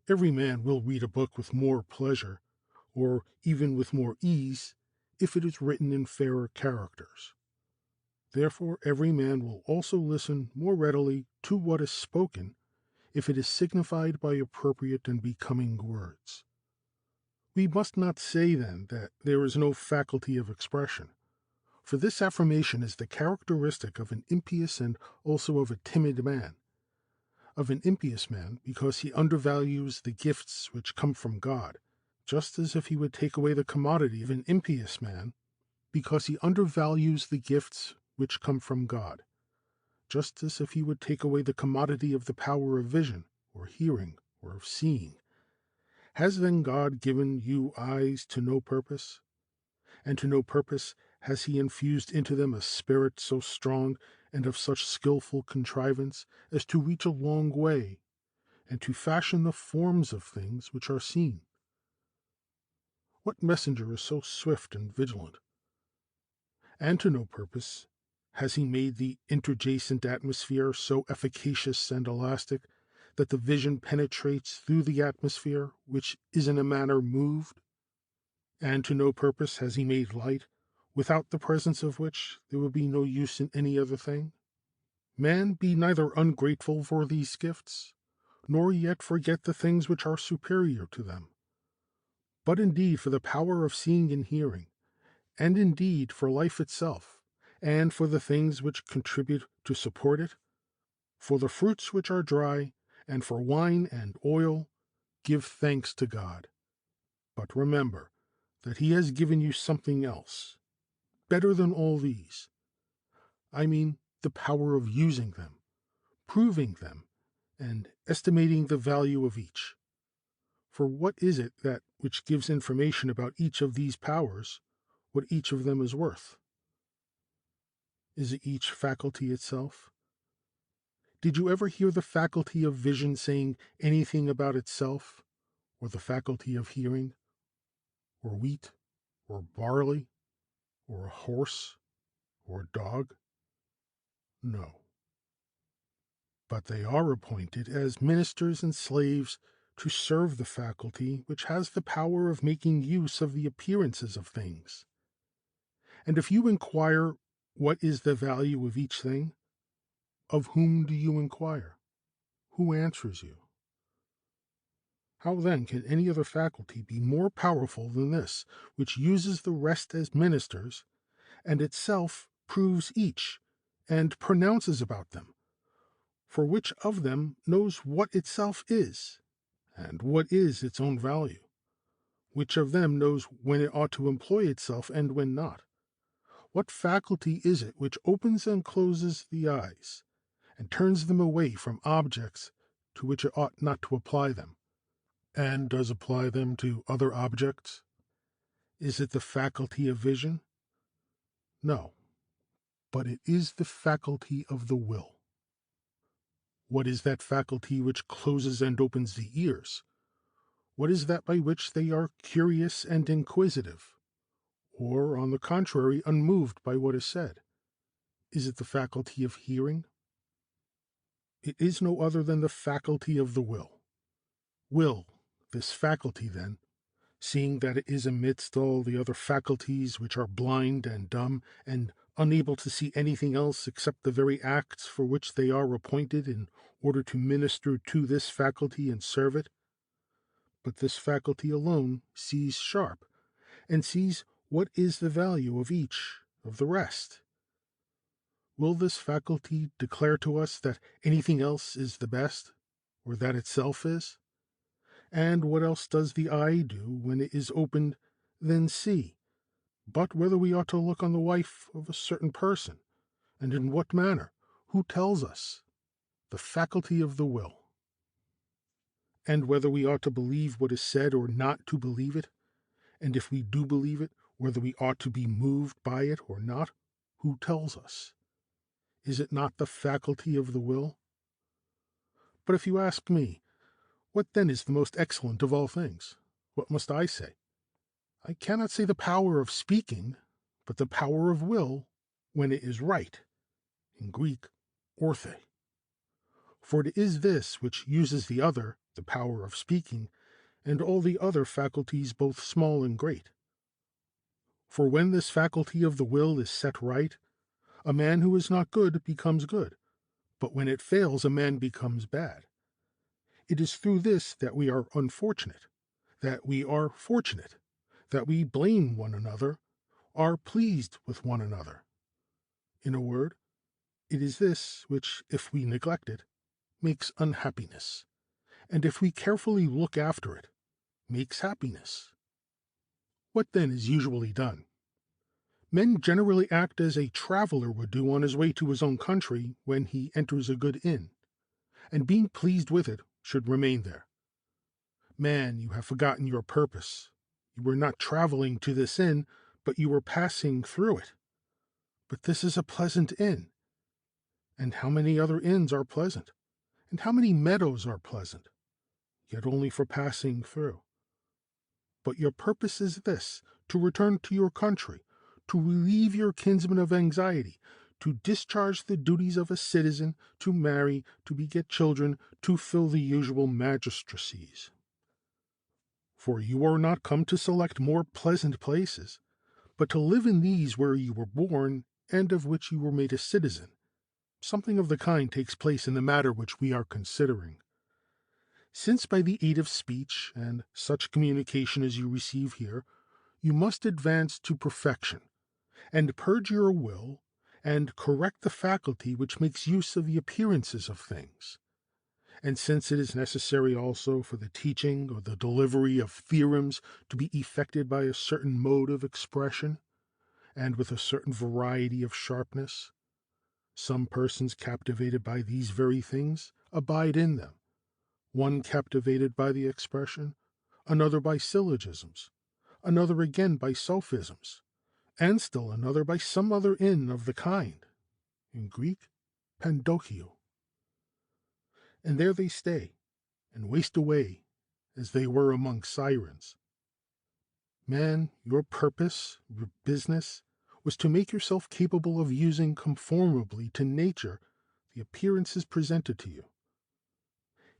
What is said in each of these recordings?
Every man will read a book with more pleasure, or even with more ease, if it is written in fairer characters. Therefore every man will also listen more readily to what is spoken, if it is signified by appropriate and becoming words. We must not say, then, that there is no faculty of expression, for this affirmation is the characteristic of an impious and also of a timid man. Of an impious man, because he undervalues the gifts which come from God, just as if he would take away the commodity of an impious man, because he undervalues the gifts which come from God, just as if he would take away the commodity of the power of vision, or hearing, or of seeing. Has then God given you eyes to no purpose? And to no purpose has he infused into them a spirit so strong and of such skillful contrivance as to reach a long way, and to fashion the forms of things which are seen? What messenger is so swift and vigilant? And to no purpose has he made the interjacent atmosphere so efficacious and elastic that the vision penetrates through the atmosphere, which is in a manner moved? And to no purpose has he made light, without the presence of which there would be no use in any other thing? Man be neither ungrateful for these gifts, nor yet forget the things which are superior to them. But indeed for the power of seeing and hearing, and indeed for life itself, and for the things which contribute to support it, for the fruits which are dry, and for wine and oil, give thanks to God. But remember that he has given you something else, better than all these. I mean the power of using them, proving them, and estimating the value of each. For what is it that which gives information about each of these powers, what each of them is worth? Is it each faculty itself? Did you ever hear the faculty of vision saying anything about itself, or the faculty of hearing, or wheat, or barley, or a horse, or a dog? No. But they are appointed as ministers and slaves to serve the faculty which has the power of making use of the appearances of things. And if you inquire what is the value of each thing, of whom do you inquire? Who answers you? How then can any other faculty be more powerful than this, which uses the rest as ministers, and itself proves each, and pronounces about them? For which of them knows what itself is, and what is its own value? Which of them knows when it ought to employ itself and when not? What faculty is it which opens and closes the eyes, and turns them away from objects to which it ought not to apply them, and does apply them to other objects? Is it the faculty of vision? No, but it is the faculty of the will. What is that faculty which closes and opens the ears? What is that by which they are curious and inquisitive, or, on the contrary, unmoved by what is said? Is it the faculty of hearing? It is no other than the faculty of the will. Will, this faculty, then, seeing that it is amidst all the other faculties which are blind and dumb, and unable to see anything else except the very acts for which they are appointed in order to minister to this faculty and serve it, but this faculty alone sees sharp, and sees what is the value of each of the rest. Will this faculty declare to us that anything else is the best, or that itself is? And what else does the eye do when it is opened than see, but whether we ought to look on the wife of a certain person, and in what manner? Who tells us? The faculty of the will. And whether we ought to believe what is said or not to believe it, and if we do believe it, whether we ought to be moved by it or not? Who tells us? Is it not the faculty of the will? But if you ask me, what then is the most excellent of all things? What must I say? I cannot say the power of speaking, but the power of will when it is right, in Greek, orthe. For it is this which uses the other the power of speaking, and all the other faculties both small and great. For when this faculty of the will is set right, a man who is not good becomes good, but when it fails, a man becomes bad. It is through this that we are unfortunate, that we are fortunate, that we blame one another, are pleased with one another. In a word, it is this which, if we neglect it, makes unhappiness, and if we carefully look after it, makes happiness. What then is usually done? Men generally act as a traveler would do on his way to his own country when he enters a good inn, and being pleased with it, should remain there. Man, you have forgotten your purpose. You were not traveling to this inn, but you were passing through it. But this is a pleasant inn. And how many other inns are pleasant? And how many meadows are pleasant? Yet only for passing through. But your purpose is this, to return to your country, to relieve your kinsmen of anxiety, to discharge the duties of a citizen, to marry, to beget children, to fill the usual magistracies. For you are not come to select more pleasant places, but to live in these where you were born and of which you were made a citizen. Something of the kind takes place in the matter which we are considering. Since by the aid of speech and such communication as you receive here, you must advance to perfection, and purge your will, and correct the faculty which makes use of the appearances of things. And since it is necessary also for the teaching or the delivery of theorems to be effected by a certain mode of expression, and with a certain variety of sharpness, some persons captivated by these very things abide in them, one captivated by the expression, another by syllogisms, another again by sophisms, and still another by some other inn of the kind, in Greek, pandochio. And there they stay, and waste away, as they were among sirens. Man, your purpose, your business, was to make yourself capable of using conformably to nature the appearances presented to you.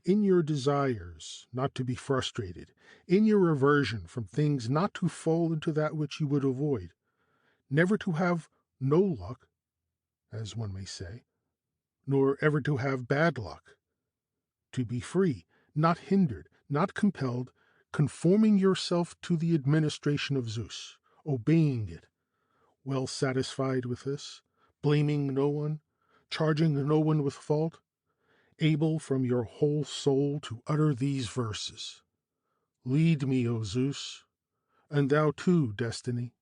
In your desires not to be frustrated, in your aversion from things not to fall into that which you would avoid, never to have no luck, as one may say, nor ever to have bad luck, to be free, not hindered, not compelled, conforming yourself to the administration of Zeus, obeying it, well satisfied with this, blaming no one, charging no one with fault, able from your whole soul to utter these verses: Lead me, O Zeus, and thou too, Destiny,